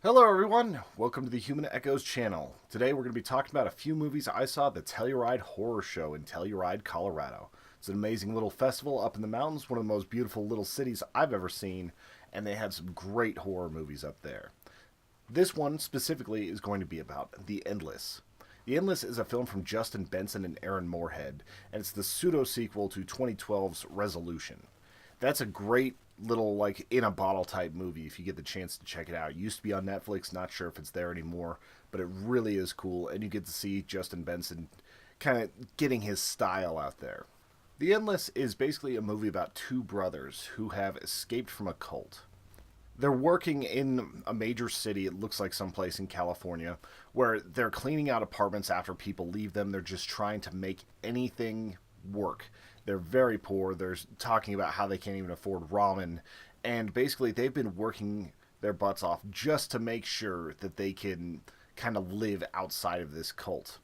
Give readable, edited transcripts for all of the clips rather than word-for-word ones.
Hello everyone, welcome to the Human Echoes channel. Today we're going to be talking about a few movies I saw at the Telluride Horror Show in Telluride, Colorado. It's an amazing little festival up in the mountains, one of the most beautiful little cities I've ever seen, and they had some great horror movies up there. This one specifically is going to be about The Endless. The Endless is a film from Justin Benson and Aaron Moorehead, and it's the pseudo-sequel to 2012's Resolution. That's a great little, like, in a bottle type movie if you get the chance to check it out. It used to be on Netflix, not sure if it's there anymore, but it really is cool, and you get to see Justin Benson kind of getting his style out there. The Endless is basically a movie about two brothers who have escaped from a cult. They're working in a major city, it looks like someplace in California, where they're cleaning out apartments after people leave them. They're just trying to make anything work. They're very poor. They're talking about how they can't even afford ramen. And basically, they've been working their butts off just to make sure that they can kind of live outside of this cult.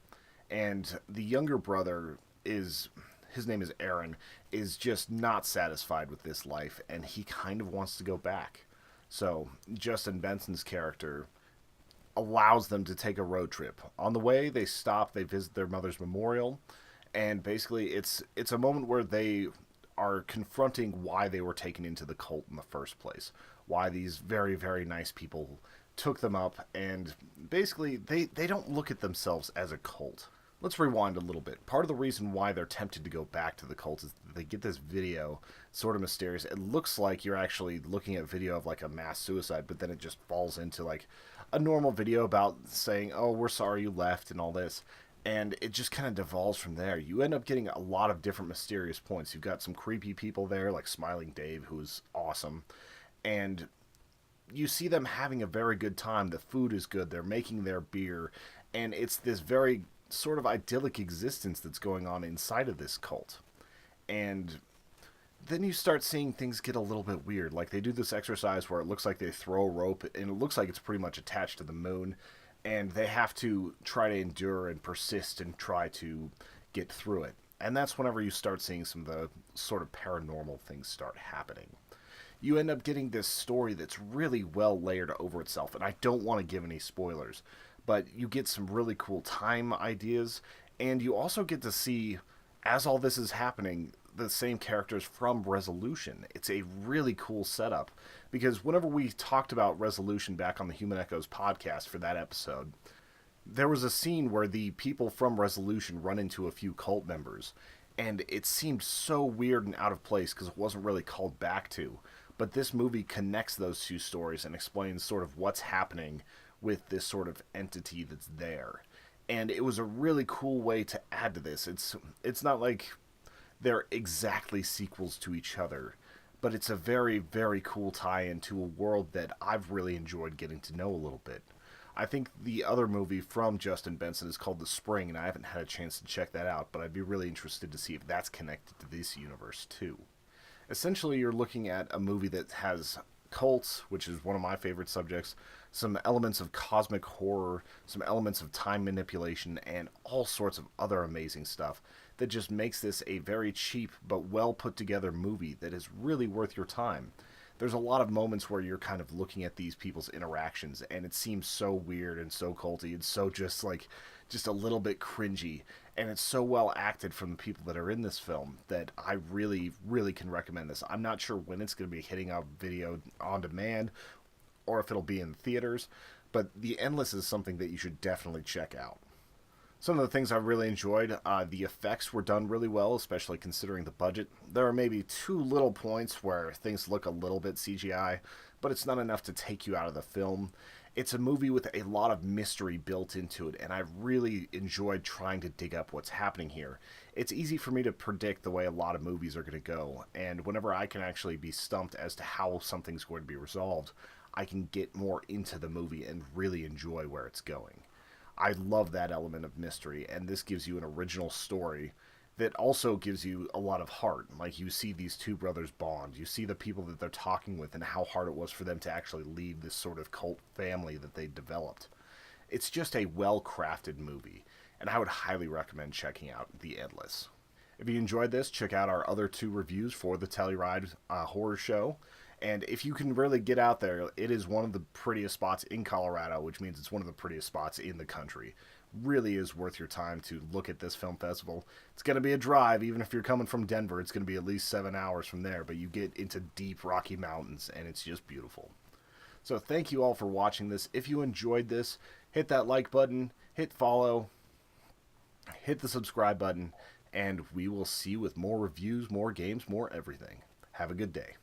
And the younger brother is, his name is Aaron, is just not satisfied with this life, and he kind of wants to go back. So Justin Benson's character allows them to take a road trip. On the way, they stop, they visit their mother's memorial, and basically it's a moment where they are confronting why they were taken into the cult in the first place. Why these very, very nice people took them up, and basically they don't look at themselves as a cult. Let's rewind a little bit. Part of the reason why they're tempted to go back to the cult is that they get this video, sort of mysterious. It looks like you're actually looking at video of like a mass suicide, but then it just falls into like a normal video about saying, oh, we're sorry you left and all this. And it just kind of devolves from there. You end up getting a lot of different mysterious points. You've got some creepy people there, like Smiling Dave, who's awesome. And you see them having a very good time. The food is good. They're making their beer. And it's this very sort of idyllic existence that's going on inside of this cult. And then you start seeing things get a little bit weird. Like they do this exercise where it looks like they throw a rope, and it looks like it's pretty much attached to the moon, and they have to try to endure and persist and try to get through it. And that's whenever you start seeing some of the sort of paranormal things start happening. You end up getting this story that's really well layered over itself, and I don't want to give any spoilers, but you get some really cool time ideas, and you also get to see, as all this is happening, the same characters from Resolution. It's a really cool setup, because whenever we talked about Resolution back on the Human Echoes podcast for that episode, there was a scene where the people from Resolution run into a few cult members, and it seemed so weird and out of place because it wasn't really called back to. But this movie connects those two stories and explains sort of what's happening with this sort of entity that's there. And it was a really cool way to add to this. It's not like they're exactly sequels to each other, but it's a very, very cool tie-in to a world that I've really enjoyed getting to know a little bit. I think the other movie from Justin Benson is called The Spring, and I haven't had a chance to check that out, but I'd be really interested to see if that's connected to this universe too. Essentially, you're looking at a movie that has cults, which is one of my favorite subjects, some elements of cosmic horror, some elements of time manipulation, and all sorts of other amazing stuff that just makes this a very cheap but well put together movie that is really worth your time. There's a lot of moments where you're kind of looking at these people's interactions, and it seems so weird and so culty and so just a little bit cringy, and it's so well acted from the people that are in this film that I really, really can recommend this. I'm not sure when it's going to be hitting out video on demand or if it'll be in theaters, but The Endless is something that you should definitely check out. Some of the things I really enjoyed, the effects were done really well, especially considering the budget. There are maybe two little points where things look a little bit CGI, but it's not enough to take you out of the film. It's a movie with a lot of mystery built into it, and I really enjoyed trying to dig up what's happening here. It's easy for me to predict the way a lot of movies are going to go, and whenever I can actually be stumped as to how something's going to be resolved, I can get more into the movie and really enjoy where it's going. I love that element of mystery, and this gives you an original story that also gives you a lot of heart. Like, you see these two brothers bond, you see the people that they're talking with and how hard it was for them to actually leave this sort of cult family that they developed. It's just a well-crafted movie, and I would highly recommend checking out The Endless. If you enjoyed this, check out our other two reviews for the Telluride Horror Show, And if you can really get out there, it is one of the prettiest spots in Colorado, which means it's one of the prettiest spots in the country. Really is worth your time to look at this film festival. It's going to be a drive, even if you're coming from Denver. It's going to be at least 7 hours from there, but you get into deep Rocky Mountains, and it's just beautiful. So thank you all for watching this. If you enjoyed this, hit that like button, hit follow, hit the subscribe button, and we will see you with more reviews, more games, more everything. Have a good day.